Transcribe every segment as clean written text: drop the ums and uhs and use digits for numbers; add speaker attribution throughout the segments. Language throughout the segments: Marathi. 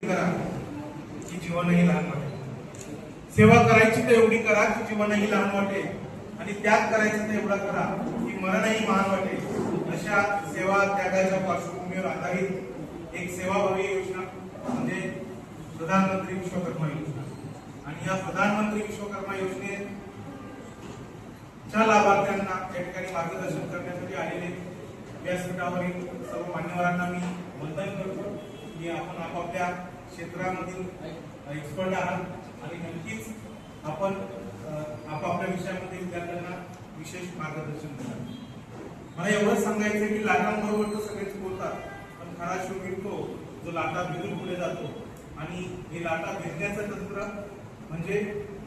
Speaker 1: करा की जीवनही लहान वाटेल. सेवा करायची तर एवढी करा की जीवनही लहान वाटेल आणि त्याग करायचं तर एवढा करा की मरणही महान वाटेल. अशा सेवा त्यागाच्या पार्श्वभूमीवर आधारित एक सेवाभावी योजना म्हणजे प्रधानमंत्री विश्वकर्मा योजना. आणि या प्रधानमंत्री विश्वकर्मा योजनेच्या लाभार्थ्यांना या ठिकाणी मार्गदर्शन करण्यासाठी आलेले व्यासपीठावरील सर्व मान्यवरांना मी वंदन करतो की आपण आपापल्या क्षेत्रामधील एक्सपर्ट आहात आणि नक्कीच आपण आपापल्या विषयामध्ये विद्यार्थ्यांना विशेष मार्गदर्शन करा. मला एवढंच सांगायचं की लाटांबरोबर तर सगळेच बोलतात, पण खरा शोधील तो जो लाटा भिजून पुढे जातो. आणि हे लाटा भेदण्याचं तंत्र म्हणजे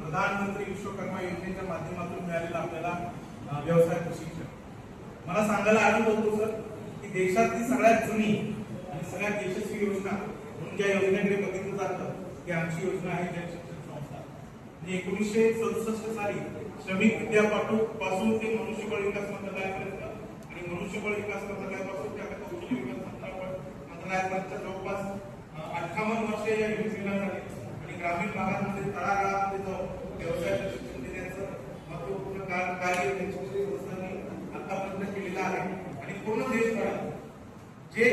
Speaker 1: प्रधानमंत्री विश्वकर्मा योजनेच्या माध्यमातून मिळालेलं आपल्याला व्यवसाय प्रशिक्षण. मला सांगायला आनंद होतो सर की देशातली सगळ्यात जुनी आणि सगळ्यात यशस्वी योजना म्हणून ज्या योजनेकडे बघितलं जातं ती आमची योजना आहे जन शिक्षण संस्था. म्हणजे 1967 साली श्रमिक विद्यापासून ते मनुष्यबळ विकास मंत्रालयापर्यंत आणि मनुष्यबळ विकास मंत्रालयापासून ते कौशल्य विकास मंत्रालयापर्यंत जवळपास 58 वर्षे या योजनेला झाली. आणि ग्रामीण भागांमध्ये तळागाळामध्ये जाऊन व्यवसाय प्रशिक्षण देण्याचं महत्वपूर्ण कार्य त्यांच्या संस्थांनी आतापर्यंत केलेलं आहे. आणि पूर्ण देशभरात जे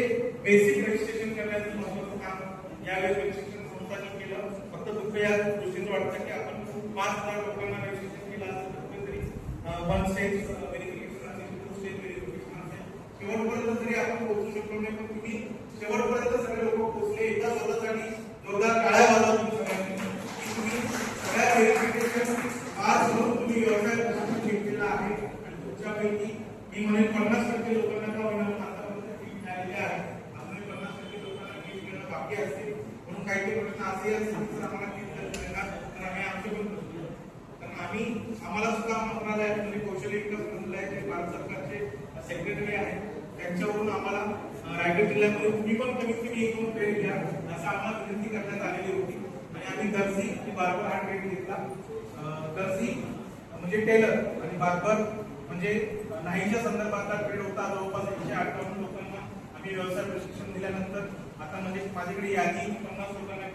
Speaker 1: बेसिक रजिस्ट्रेशन करण्याचं महत्त्वाचं काम यावेळी प्रशिक्षण संस्थांनी केलं. फक्त दुःख या गोष्टीचं वाटतं की आपण 5,000 लोकांना रजिस्ट्रेशन केलं असेल तर कुठेतरी 1 स्टेज व्हेरिफिकेशन असेल, 2 स्टेज व्हेरिफिकेशन असेल, शेवटपर्यंत जरी आपण पोहोचू शकलो नाही, पण तुम्ही शेवटपर्यंत सगळे लोक पोहोचले. एकदा स्वतःसाठी जोरदार टाळ्या वाजवा सगळ्यांनी की तुम्ही सगळ्या व्हेरिफिकेशन आज म्हणून तुम्ही व्यवसाय प्रशिक्षण घेतलेला आहे. आणि तुमच्यापैकी मी म्हणेन 50% लोकांना का होणार आतापर्यंत टीम मिळालेली आहे. अजूनही 50% लोकांना टीम मिळणं बाकी असते. म्हणून काही प्रश्न असे असतील तर आम्हाला टीम देणार तर आम्ही आमचे पण करतो. कारण आम्हाला सुद्धा मंत्रालयात म्हणजे कौशल्य विकास मंत्रालयाचे भारत सरकारचे सेक्रेटरी आहेत, त्यांच्यावरून आम्हाला रायगड जिल्ह्यामध्ये तुम्ही पण कमीत कमी 1-2 ट्रेन घ्या असं आम्हाला विनंती करण्यात आलेली होती. आणि आम्ही दर्जी आणि बार्बर हा ट्रेन घेतला. दर्जी म्हणजे टेलर आणि बार्बर म्हणजे नाहीच्या संदर्भातला ट्रेड होता. जवळपास 158 लोकांना आम्ही व्यवसाय प्रशिक्षण दिल्यानंतर आता म्हणजे माझ्याकडे यादी 50 लोकांना